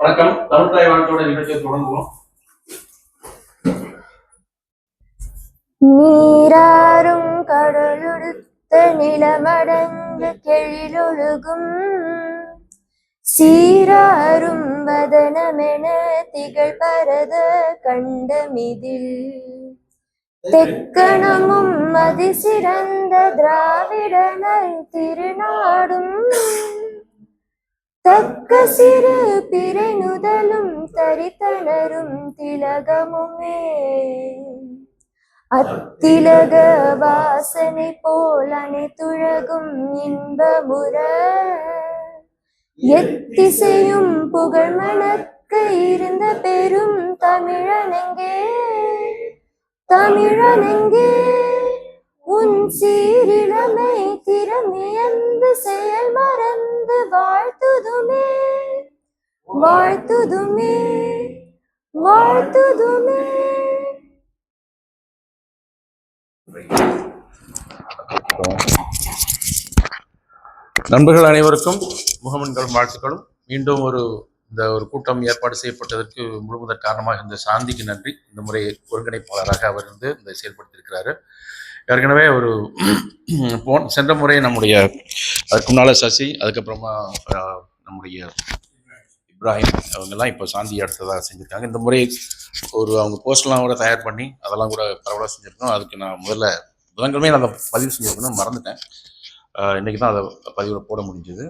வணக்கம். தமிழ்தாய் வாழ்க்கையோட நிகழ்ச்சியை தொடங்குவோம். நீராறும் கடலுடுத்த நிலமடங்கு கெழிலொழுகும் சீராறும் வதனமென திகழ் பரத கண்டமிதில் தெக்கணமும் அதிசிறந்த திராவிடனல் திருநாடும் தக்க சிறு பிறை நுதலும் தரித்தனரும் திலகமுமே அத்திலக வாசனை போல் அனைத்துலகும் இன்பமுற எத்திசையும் புகழ் மணக்க இருந்த பெரும் தமிழனெங்கே தமிழனெங்கே உன் சீரிழமை திறமையந்து செயல் மறந்து வாழ்த்துதுமே வாழ்த்துதுமே வாழ்த்துதுமே. நண்பர்கள் அனைவருக்கும் முகமன்களும் வாழ்த்துக்களும். மீண்டும் இந்த ஒரு கூட்டம் ஏற்பாடு செய்யப்பட்டதற்கு முழுவதற்கு காரணமாக இருந்த சாந்திக்கு நன்றி. இந்த முறை ஒருங்கிணைப்பாளராக அவர் இந்த செயல்படுத்தியிருக்கிறாரு. ஏற்கனவே சென்ற முறை நம்முடைய அதுக்கு முன்னால் சசி, அதுக்கப்புறமா நம்முடைய இப்ராஹிம் அவங்கெல்லாம் இப்போ சாந்தி அடுத்ததாக செஞ்சுருக்காங்க. இந்த முறை அவங்க போஸ்ட்லாம் கூட தயார் பண்ணி அதெல்லாம் கூட பரவலாக செஞ்சுருக்கோம். அதுக்கு நான் புதன்கிழமை நான் அதை பதிவு செஞ்சுருக்கணும், மறந்துட்டேன். இன்றைக்கி தான் அதை பதிவில் போட முடிஞ்சது.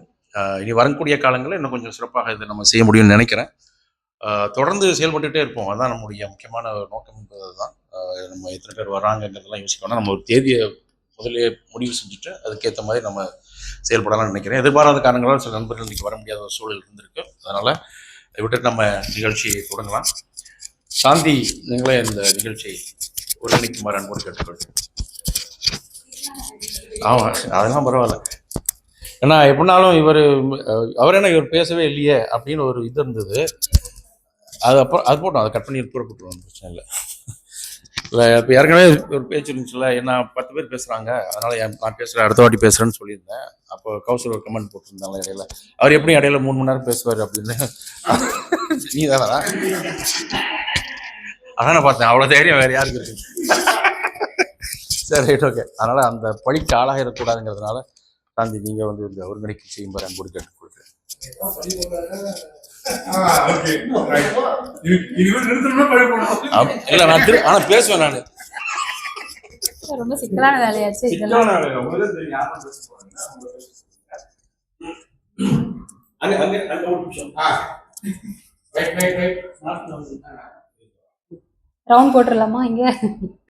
இனி வரக்கூடிய காலங்களில் இன்னும் கொஞ்சம் சிறப்பாக இதை நம்ம செய்ய முடியும்னு நினைக்கிறேன். தொடர்ந்து செயல்பட்டுகிட்டே இருப்போம். அதுதான் நம்முடைய முக்கியமான நோக்கம் என்பது தான். நம்ம எத்தனை பேர் வராங்கிறதெல்லாம் யோசிக்கணும். நம்ம ஒரு தேதியை முதலே முடிவு செஞ்சுட்டு அதுக்கேற்ற மாதிரி நம்ம செயல்படலாம்னு நினைக்கிறேன். எதிர்பாராத காரணங்களால் சில நண்பர்கள் இன்றைக்கி வர முடியாத ஒரு சூழல் இருந்திருக்கு. அதனால் இதை விட்டு நம்ம நிகழ்ச்சியை தொடங்கலாம். சாந்தி, நீங்களே இந்த நிகழ்ச்சியை ஒருங்கிணைக்குமாறு அன்போடு கேட்டுக்கொள்கிறேன். ஆமாம், அதெல்லாம் பரவாயில்ல. ஏன்னா எப்படினாலும் அவர் என்ன இவர் பேசவே இல்லையே அப்படின்னு ஒரு இது இருந்தது. அது போட்டோம், அதை கட் பண்ணி கூறப்பட்டுருவோம், பிரச்சனை இல்லை. இப்போ ஏற்கனவே ஒரு பேச்சு இருந்துச்சுல்ல, என்ன 10 பேர் பேசுகிறாங்க, அதனால் நான் பேசுகிறேன், அடுத்த வாட்டி பேசுகிறேன்னு சொல்லியிருந்தேன். அப்போ கௌசல் ஒரு கமெண்ட் போட்டிருந்தாங்க இடையில, அவர் எப்படி இடையில 3 மணி நேரம் பேசுவார் அப்படின்னு. நீ தானடா? அதான் நான் பார்த்தேன், அவ்வளோ தைரியம் வேறு யாருக்கு இருக்கு? சரி, ரைட், ஓகே. அதனால் அந்த பழிக்கு ஆளாக இருக்கக்கூடாதுங்கிறதுனால சாந்தி நீங்கள் இந்த ஒருங்கிணைப்பு செய்யும்போது அன்போடு கேட்டுக் கொடுக்குறேன். இல்ல நான் ஆனா பேசுவேன். நான் ரொம்ப சிக்கலான வேலையாச்சு. ரவுண்ட் போட்டுடலாமா இங்க?